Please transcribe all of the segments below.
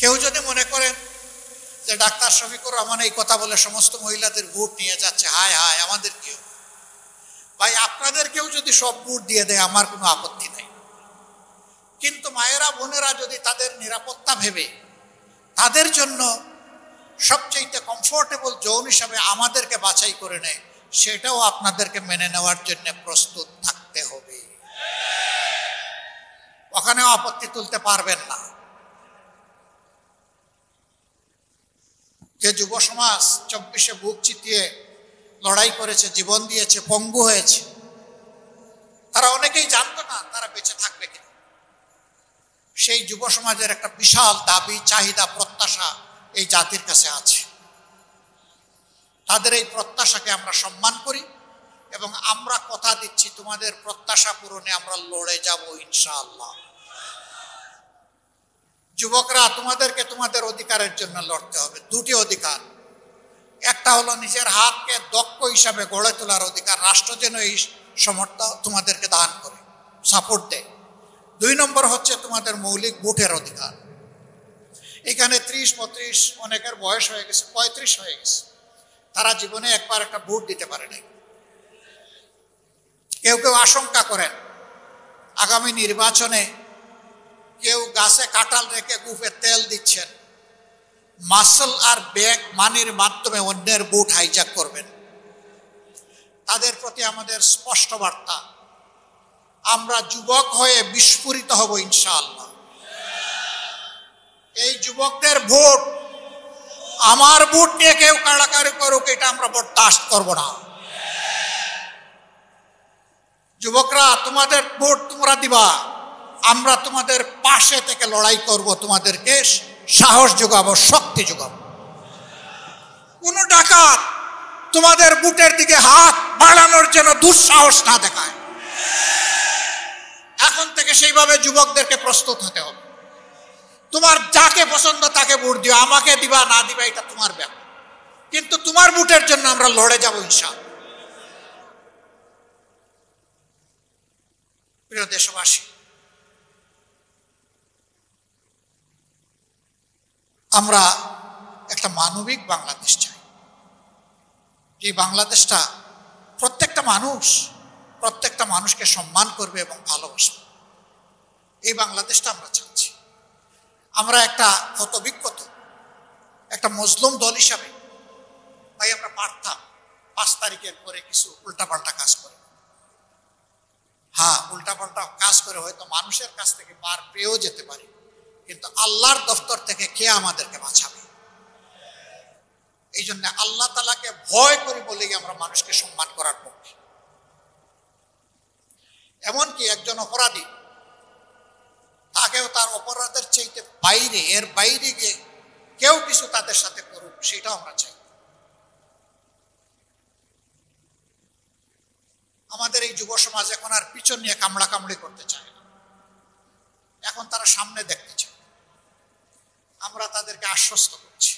কেউ যদি মনে করেন যে ডাক্তার শফিকুর রহমান এই কথা বলে সমস্ত মহিলাদের ভোট নিয়ে যাচ্ছে, হায় হায় আমাদের কেউ, ভাই আপনাদেরকেও যদি সব ভোট দিয়ে দেয় আমার কোনো আপত্তি নাই, কিন্তু মায়েরা বোনেরা যদি তাদের নিরাপত্তা ভেবে তাদের জন্য সবচেয়ে কমফোর্টেবল জোন হিসাবে আমাদেরকে বাছাই করে নেয়, সেটাও আপনাদেরকে মেনে নেওয়ার জন্য প্রস্তুত থাকতে হবে। ওখানেও আপত্তি তুলতে পারবেন না। যে যুব সমাজ 24-এ বুক চিতিয়ে লড়াই করেছে, জীবন দিয়েছে, পঙ্গু হয়েছে, তারা অনেকেই জানতো না তারা বেঁচে থাকবে কিনা। সেই যুব সমাজের একটা বিশাল দাবি, চাহিদা, প্রত্যাশা এই জাতির কাছে আছে। তাদের এই প্রত্যাশাকে আমরা সম্মান করি এবং আমরা কথা দিচ্ছি তোমাদের প্রত্যাশা পূরণে আমরা লড়ে যাব ইনশাআল্লাহ। যুবকরা, তোমাদেরকে তোমাদের অধিকারের জন্য লড়তে হবে। দুটি অধিকার, একটা হলো নিজের হাতকে দক্ষ হিসাবে গড়ে তোলার অধিকার, রাষ্ট্র যেন এই সমর্থ তোমাদেরকে দান করে, সাপোর্ট দেয়। 2 নম্বর হচ্ছে তোমাদের মৌলিক ভোটের অধিকার। এখানে 30-35, অনেকের বয়স হয়ে গেছে 35 হয়ে গেছে, তারা জীবনে একবার একটা ভোট দিতে পারে নাই। কেউ কেউ আশঙ্কা করেন আগামী নির্বাচনে কেউ গাছে কাঁঠাল রেখে গুফে তেল দিচ্ছেন, মাসল আর ব্যাগ মানির মাধ্যমে অন্যের ভোট হাইজ্যাক করবেন। তাদের প্রতি আমাদের স্পষ্ট বার্তা, আমরা যুবক হয়ে বিস্ফোরিত হব ইনশাআল্লাহ। এই যুবকদের ভোট, আমার ভোট নিয়ে কেউ কাড়াকাড়ি করুক, এটা আমরা বরদাস্ত করব না। যুবকরা, তোমাদের ভোট তোমরা দিবা, আমরা তোমাদের পাশে থেকে লড়াই করব, তোমাদেরকে সাহস যোগাবো, শক্তি যোগাবো। কোন ডাকাত তোমাদের বুটের দিকে হাত বাড়ানোর জন্য দুঃসাহস না দেখায়। এখন থেকে সেইভাবে যুবকদেরকে প্রস্তুত হতে হবে। তোমার যাকে পছন্দ তাকে ভোট দিও, আমাকে দিবা না দিবা এটা তোমার ব্যাপার, কিন্তু তোমার ভোটের জন্য আমরা লড়ে যাব ইনশাআল্লাহ। প্রিয় দেশবাসী, আমরা একটা মানবিক বাংলাদেশ চাই, যে বাংলাদেশটা প্রত্যেকটা মানুষকে সম্মান করবে এবং ভালোবাসবে। এই বাংলাদেশটা আমরা চাচ্ছি। আমরা একটা হতবিক্ষত একটা মজলুম দল হিসাবে, ভাই আমরা পারতাম 5 তারিখের পরে কিছু উল্টাপাল্টা কাজ করে, হ্যাঁ উল্টাপাল্টা কাজ করে হয়তো মানুষের কাছ থেকে পার পেয়েও যেতে পারি, কিন্তু আল্লাহর দফতর থেকে কে আমাদেরকে বাঁচাবে? এই জন্য আল্লাহ তাআলাকে ভয় করি বলেই আমরা মানুষকে সম্মান করার পক্ষে। এমনকি একজন অপরাধী, তাকেও তার অপরাধের চাইতে বাইরে, এর বাইরে গিয়ে কেউ কিছু তাদের সাথে করুক, সেটাও আমরা চাই। আমাদের এই যুব সমাজ এখন আর পিছন নিয়ে কামড়াকামড়ি করতে চায় না, এখন তারা সামনে দেখতে চায়। আমরা তাদেরকে আশ্বস্ত করছি,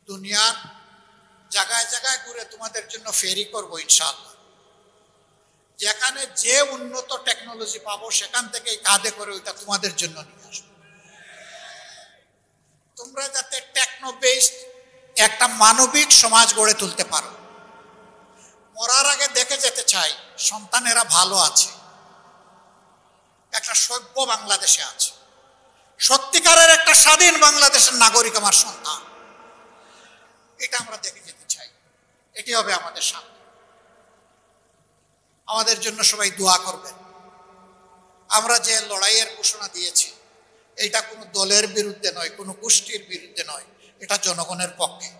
দুনিয়ার জায়গায় জায়গায় ঘুরে তোমাদের জন্য ফেরি করবো ইনশাআল্লাহ। যেখানে যে উন্নত টেকনোলজি পাবো সেখান থেকে কাঁধে করে ওইটা তোমাদের জন্য নিয়ে আসবো। তোমরা যাতে টেকনো বেসড একটা মানবিক সমাজ গড়ে তুলতে পারো। মরার আগে দেখে যেতে চাই সন্তানেরা ভালো আছে, একটা সভ্য বাংলাদেশে আছে, সত্যিকারের একটা স্বাধীন বাংলাদেশের নাগরিক আমার সন্তান, এটা আমরা দেখে যেতে চাই। এটি হবে আমাদের সামনে। আমাদের জন্য সবাই দোয়া করবেন। আমরা যে লড়াইয়ের ঘোষণা দিয়েছি, এটা কোনো দলের বিরুদ্ধে নয়, কোনো গোষ্ঠীর বিরুদ্ধে নয়, এটা জনগণের পক্ষে।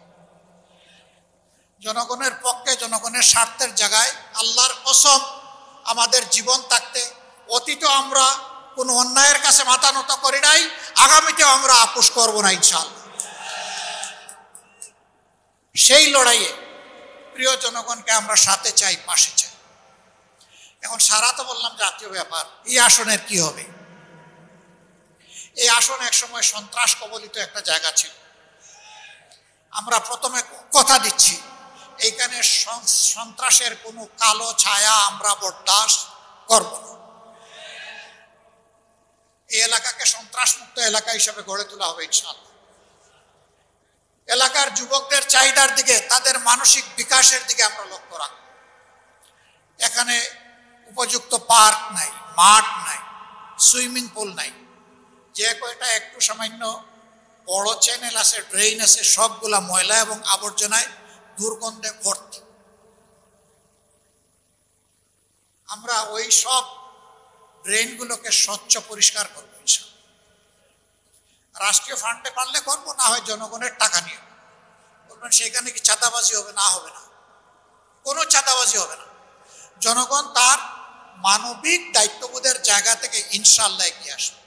জনগণের পক্ষে, জনগণের স্বার্থের জায়গায়। আল্লাহর কসম, আমাদের জীবন থাকতে অতীতে আমরা কোনো অন্যায়ের কাছে মাথা নত করি নাই, আগামীতেও আমরা আপোষ করব না ইনশাআল্লাহ। সেই লড়াইয়ে প্রিয় জনগণকে আমরা সাথে চাই, পাশে চাই। এখন সারা তো বললাম জাতীয় ব্যাপার, এই আসনের কি হবে? এই আসন একসময় সন্ত্রাস কবলিত একটা জায়গা ছিল। আমরা প্রথমে কথা দিচ্ছি, এইখানে সন্ত্রাসের কোনো কালো ছায়া আমরা বরদাস্ত করব না। এই এলাকাকে সন্ত্রাসমুক্ত এলাকা হিসেবে গড়ে তোলা হবে ইনশাআল্লাহ। এলাকার যুবকদের চাহিদার দিকে, তাদের মানসিক বিকাশের দিকে আমরা লক্ষ্য রাখব। এখানে উপযুক্ত পার্ক নাই, মাঠ নাই, সুইমিং পুল নাই, যে কয়টা একটু সামান্য বড় চ্যানেল আছে, ড্রেন আছে, সবগুলা ময়লা এবং আবর্জনায় দুর্গন্ধে ভর্তি। আমরা ওই সব ড্রেনগুলোকে স্বচ্ছ পরিষ্কার করবো ইনশাআল্লাহ। রাষ্ট্রীয় ফান্ডে পারলে করবো, না হয় জনগণের টাকা নিয়ে। বলবেন সেখানে কি চাঁদাবাজি হবে? না, হবে না, কোনো চাঁদাবাজি হবে না। জনগণ তার মানবিক দায়িত্ববোধের জায়গা থেকে ইনশাআল্লাহ এগিয়ে আসবে।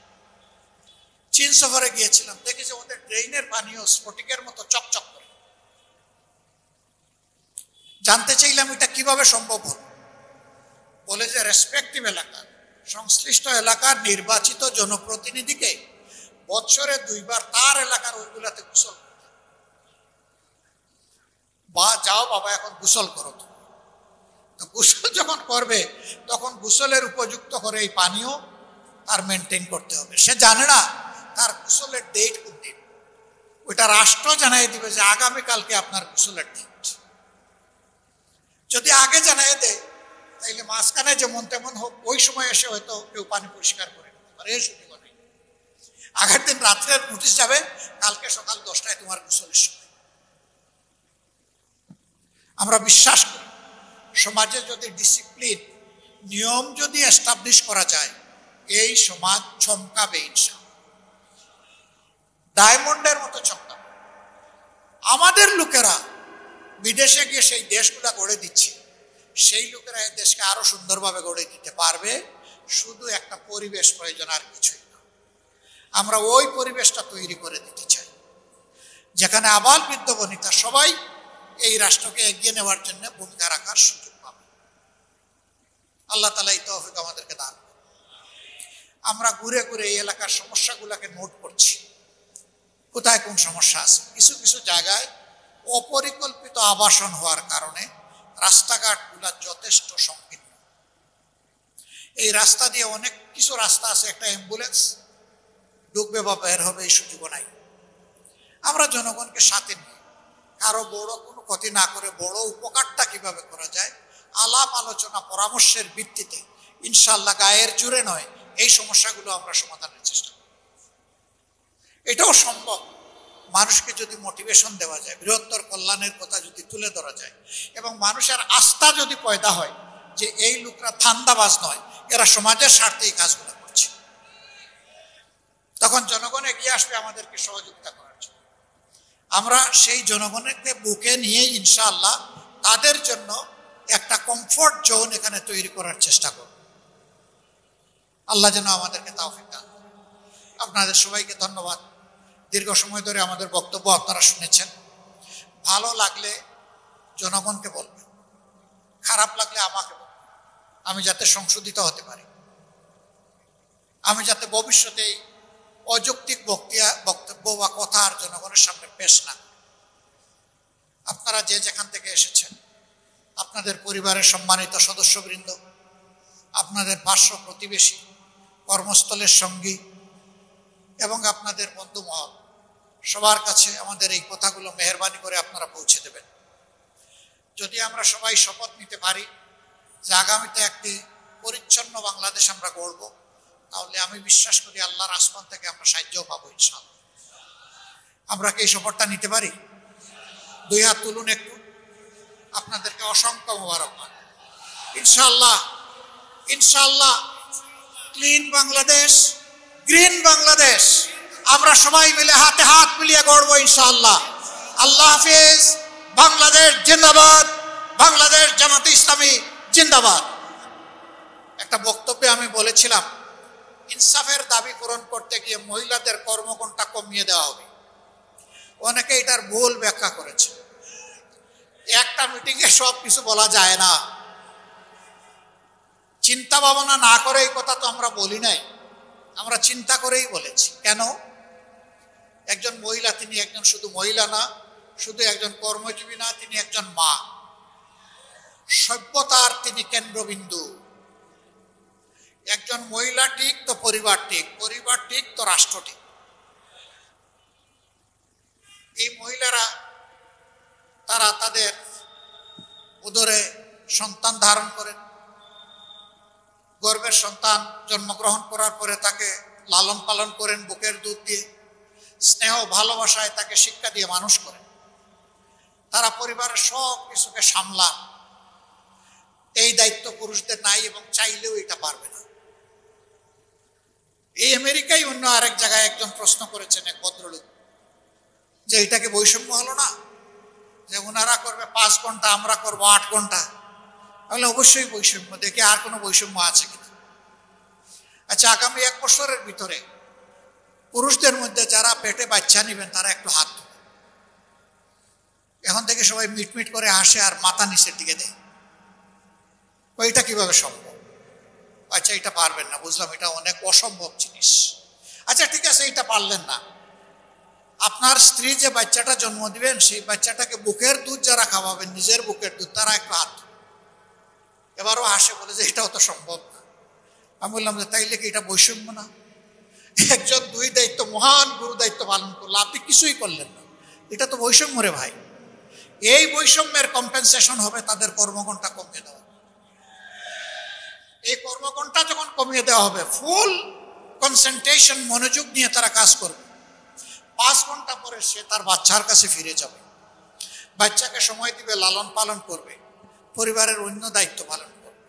চীন সফরে গিয়েছিলাম, দেখি যে ওদের ড্রেইনের পানিও স্ফটিকের মতো চকচক করে। জানতে চাইলাম এটা কিভাবে সম্ভব হল। বলে যে রেসপেক্টিভ এলাকা, সংশ্লিষ্ট এলাকার নির্বাচিত জনপ্রতিনিধিকে বছরে 2 বার তার এলাকার ওইগুলাতে গোসল করতে, বা যাও বাবা এখন গোসল করো। তো গোসল যখন করবে তখন গোসলের উপযুক্ত করে এই পানীয় তার মেনটেন করতে হবে। সে জানে না তার গোসলের ডেট কোন দিন, ওইটা রাষ্ট্র জানাই দিবে যে আগামীকালকে আপনার গোসলের ডেট। যদি আগে জানাই দেয় তাইলে মাঝখানে যেমন তেমন হোক ওই সময় এসে হয়তো কেউ পানি পরিষ্কার করে নিতে পারে, এই সুযোগ নেই। আগের দিন রাত্রের নোটিশ যাবে, কালকে সকাল 10টায় তোমার গোসলের সময়। আমরা বিশ্বাস করি সমাজে যদি ডিসিপ্লিন, নিয়ম যদি এস্টাবলিশ করা যায়, এই সমাজ চমকাবে ইনশাআল্লাহ, ডায়মন্ডের মতো চমকাবে। আমাদের লোকেরা বিদেশে গিয়ে সেই দেশগুলা গড়ে দিচ্ছে, সেই লোকেরা এই দেশকে আরো সুন্দরভাবে গড়ে দিতে পারবে। শুধু একটা পরিবেশ প্রয়োজন, আর কিছুই না। আমরা ওই পরিবেশটা তৈরি করে দিতে চাই যেখানে আবাল বৃদ্ধ বনিতা সবাই এই রাষ্ট্রকে এগিয়ে নেওয়ার জন্য ভূমিকা রাখার সুযোগ পাবে। আল্লাহ তাআলা এই তৌফিক আমাদেরকে দান করুন। আমরা ঘুরে ঘুরে এই এলাকার সমস্যাগুলোকে নোট করছি, কোথায় কোন সমস্যা আছে। কিছু কিছু জায়গায় অপরিকল্পিত আবাসন হওয়ার কারণে রাস্তাঘাটগুলা যথেষ্ট সংকীর্ণ। এই রাস্তা দিয়ে অনেক কিছু রাস্তা আছে, একটা অ্যাম্বুলেন্স ঢুকবে বা বের হবে এই সুযোগও নাই। আমরা জনগণকে সাথে নিয়ে কারো বড় কোনো ক্ষতি না করে বড় উপকারটা কিভাবে করা যায়, আলাপ আলোচনা পরামর্শের ভিত্তিতে ইনশাআল্লাহ গায়ের জুড়ে নয়, এই সমস্যাগুলো আমরা সমাধানের চেষ্টা করি। এটাও সম্ভব মানুষকে যদি মোটিভেশন দেওয়া যায়, বৃহত্তর কল্যাণের কথা যদি তুলে ধরা যায়, এবং মানুষের আস্থা যদি পয়দা হয় যে এই লোকরা ধান্দাবাজ নয়, এরা সমাজের স্বার্থে এই কাজগুলো করছে, তখন জনগণ এগিয়ে আসবে আমাদেরকে সহযোগিতা করার জন্য। আমরা সেই জনগণকে বুকে নিয়ে ইনশাআল্লাহ তাদের জন্য একটা কমফোর্ট জোন এখানে তৈরি করার চেষ্টা করব। আল্লাহ যেন আমাদেরকে তৌফিক দান করেন। আপনাদের সবাইকে ধন্যবাদ। দীর্ঘ সময় ধরে আমাদের বক্তব্য আপনারা শুনেছেন। ভালো লাগলে জনগণকে বলবেন, খারাপ লাগলে আমাকে বলবেন, আমি যাতে সংশোধিত হতে পারি, আমি যাতে ভবিষ্যতে অযৌক্তিক বক্তব্য বা কথা আর জনগণের সামনে পেশ না। আপনারা যে যেখান থেকে এসেছেন, আপনাদের পরিবারের সম্মানিত সদস্যবৃন্দ, আপনাদের পার্শ্ব প্রতিবেশী, কর্মস্থলের সঙ্গী এবং আপনাদের বন্ধুমহল, সবার কাছে আমাদের এই কথাগুলো মেহেরবানি করে আপনারা পৌঁছে দেবেন। যদি আমরা সবাই শপথ নিতে পারি যে আগামীতে একটি পরিচ্ছন্ন বাংলাদেশ আমরা গড়ব, তাহলে আমি বিশ্বাস করি আল্লাহর আসমান থেকে আমরা সাহায্য পাবো ইনশাআল্লাহ। আমরা কি এই শপথটা নিতে পারি? 2 হাত তুলুন একটু। আপনাদেরকে অসংখ্য মোবারকবাদ। ইনশাআল্লাহ, ইনশাআল্লাহ ক্লিন বাংলাদেশ, গ্রিন বাংলাদেশ আমরা সবাই মিলে হাতে হাত মিলিয়ে গড়বো ইনশাআল্লাহ। আল্লাহ হাফেজ। বাংলাদেশ জিন্দাবাদ, বাংলাদেশ জামাতে ইসলামী জিন্দাবাদ। একটা বক্তব্যে আমি বলেছিলাম ইনসাফের দাবি পূরণ করতে গিয়ে মহিলাদের কর্মঘণ্টা কমিয়ে দেওয়া হবে। অনেকে এটার ভুল ব্যাখ্যা করেছে। একটা মিটিংয়ে সব কিছু বলা যায় না। চিন্তা ভাবনা না করে এই কথা তো আমরা বলি নাই, আমরা চিন্তা করেই বলেছি। কেন? একজন মহিলা, তিনি একজন শুধু মহিলা না, শুধু একজন কর্মজীবী না, তিনি একজন মা, সভ্যতার তিনি কেন্দ্রবিন্দু। একজন মহিলা ঠিক তো পরিবার ঠিক, পরিবার ঠিক তো রাষ্ট্র ঠিক। এই মহিলারা তারা তাদের উদরে সন্তান ধারণ করেন, গর্ভের সন্তান জন্মগ্রহণ করার পরে তাকে লালন পালন করেন বুকের দুধ দিয়ে, স্নেহ ভালোবাসায় তাকে শিক্ষা দিয়ে মানুষ করেন। তারা পরিবারের সব কিছুকে সামলান। এই দায়িত্ব পুরুষদের নাই এবং চাইলেও এটা পারবে না। এই আমেরিকায় অন্য আরেক জায়গায় একজন প্রশ্ন করেছেন এক ভদ্রলোক যে এটাকে বৈষম্য হলো না, যে ওনারা করবে 5 ঘন্টা, আমরা করবো 8 ঘন্টা। তাহলে অবশ্যই বৈষম্য। দেখে আর কোনো বৈষম্য আছে কিনা। আচ্ছা, আগামী 1 বছরের ভিতরে পুরুষদের মধ্যে যারা পেটে বাচ্চা নেবেন তারা একটু হাত তুলে। এখন থেকে সবাই মিটমিট করে হাসে আর মাথা নিচের দিকে দেয়। ওইটা কিভাবে সম্ভব? আচ্ছা, এটা পারবেন না, বুঝলাম, এটা অনেক অসম্ভব জিনিস। আচ্ছা ঠিক আছে, এটা পারলেন না। আপনার স্ত্রী যে বাচ্চাটা জন্ম দিবেন সেই বাচ্চাটাকে বুকের দুধ যারা খাওয়াবেন, নিজের বুকের দুধ, তারা একটু হাত। এবারও হাসে, বলে যে এটাও তো সম্ভব না। আমি বললাম যে তাইলে কি এটা বৈষম্য না? একজন 2 দায়িত্ব, মহান গুরু দায়িত্ব পালন করলো, আপনি কিছুই করলেন না, এটা তো বৈষম্য রে ভাই। এই বৈষম্যের কম্পেনসেশন হবে তাদের কর্মঘণ্টা কমিয়ে দেওয়া। এই কর্মঘণ্টা যখন কমিয়ে দেওয়া হবে, ফুল কনসেন্ট্রেশন, মনোযোগ নিয়ে তারা কাজ করবে। 5 ঘন্টা পরে সে তার বাচ্চার কাছে ফিরে যাবে, বাচ্চাকে সময় দিবে, লালন পালন করবে, পরিবারের অন্য দায়িত্ব পালন করবে।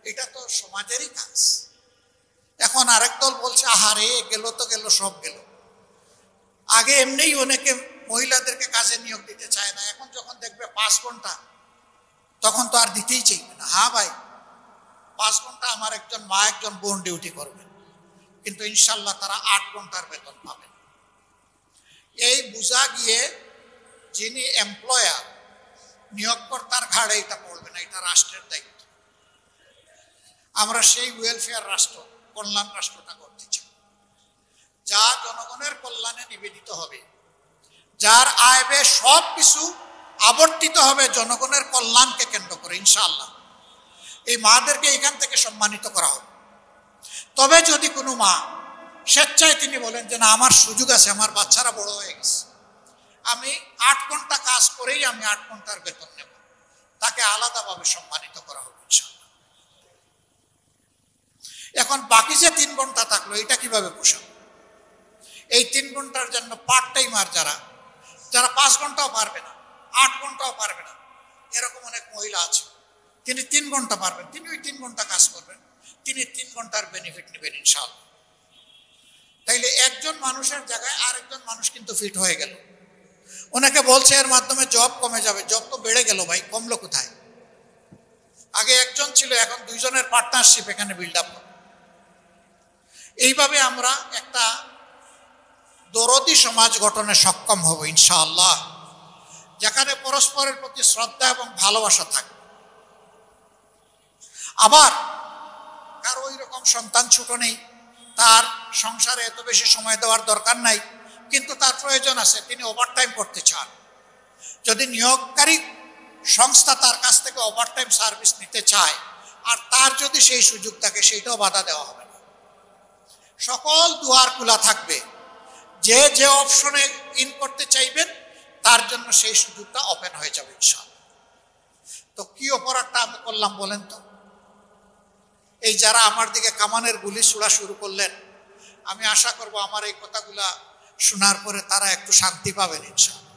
এটা তো সমাজেরই কাজ। এখন আরেক দল বলছে আহারে গেল তো গেল, সব গেল। আগে এমনিই অনেকে মহিলাদেরকে কাজে নিয়োগ দিতে চায় না, এখন যখন দেখবে 5 ঘন্টা তখন তো আর দিতেই চাইবে না। হ্যাঁ ভাই, 5 ঘন্টা আমার একজন মা একজন বোন ডিউটি করবে, কিন্তু ইনশাল্লাহ তারা 8 ঘন্টার বেতন পাবেন। এই বোঝা গিয়ে যিনি এমপ্লয়ার, নিয়োগকর্তার ঘাড়ে এটা পড়বে না, এটা রাষ্ট্রের দায়িত্ব। আমরা সেই ওয়েলফেয়ার রাষ্ট্র, কল্যাণ রাষ্ট্রটা করতে চাই, যা জনগণের কল্যাণে নিবেদিত হবে, যার আয় ব্যয় সব কিছু আবর্তিত হবে জনগণের কল্যাণকে কেন্দ্র করে। ইনশাআল্লাহ এই মাদেরকে এখান থেকে সম্মানিত করা হবে। তবে যদি কোনো মা স্বেচ্ছায় তিনি বলেন যে না, আমার সুযোগ আছে, আমার বাচ্চারা বড় হয়ে গেছে, আমি 8 ঘন্টা কাজ করেই আমি 8 ঘন্টার বেতন নেব, তাকে আলাদাভাবে সম্মানিত করা হবে ইনশাআল্লাহ। এখন বাকি যে 3 ঘন্টা থাকলো, এটা কিভাবে পোষাবো? এই 3 ঘন্টার জন্য পার্ট টাইমার যারা 5 ঘন্টাও পারবে না, 8 ঘন্টাও পারবে না, এরকম অনেক মহিলা আছে, তিনি 3 ঘন্টা পারবেন, তিনি ওই 3 ঘন্টা কাজ করবেন, তিনি 3 ঘন্টার বেনিফিট নেবেন ইনশাআল্লাহ। তাইলে একজন মানুষের জায়গায় আরেকজন মানুষ কিন্তু ফিট হয়ে গেল। ওনাকে বলছে এর মাধ্যমে জব কমে যাবে, জব তো বেড়ে গেল ভাই, কমলো কোথায়? আগে একজন ছিল, এখন 2 জনের পার্টনারশিপ এখানে বিল্ড আপ হবে। এইভাবে আমরা একটা দরদি সমাজ গঠনে সক্ষম হব ইনশাআল্লাহ, যেখানে পরস্পরের প্রতি শ্রদ্ধা এবং ভালোবাসা থাকবে। আবার কারো ওই রকম সন্তান ছোট নেই, তার সংসারে এত বেশি সময় দেওয়ার দরকার নাই, কিন্তু তার প্রয়োজন আছে, তিনি ওভারটাইম করতে চান। যদি নিয়োগকারী সংস্থা তার কাছ থেকে ওভারটাইম সার্ভিস নিতে চায় আর তার যদি সেই সুযোগ থাকে, সেইটাও বাধা দেওয়া হবে না। সকল দুয়ার খোলা থাকবে, যে যে অপশনে ইন করতে চাইবেন তার জন্য সেই সুযোগটা ওপেন হয়ে যাবে ইনশাআল্লাহ। তো কি অপরাধটা আমি করলাম বলেন তো? এই যারা আমার দিকে কামানের গুলি ছোড়া শুরু করলেন, আমি আশা করব আমার এই কথাগুলা শোনার পরে তারা একটু শান্তি পাবেন ইনশাআল্লাহ।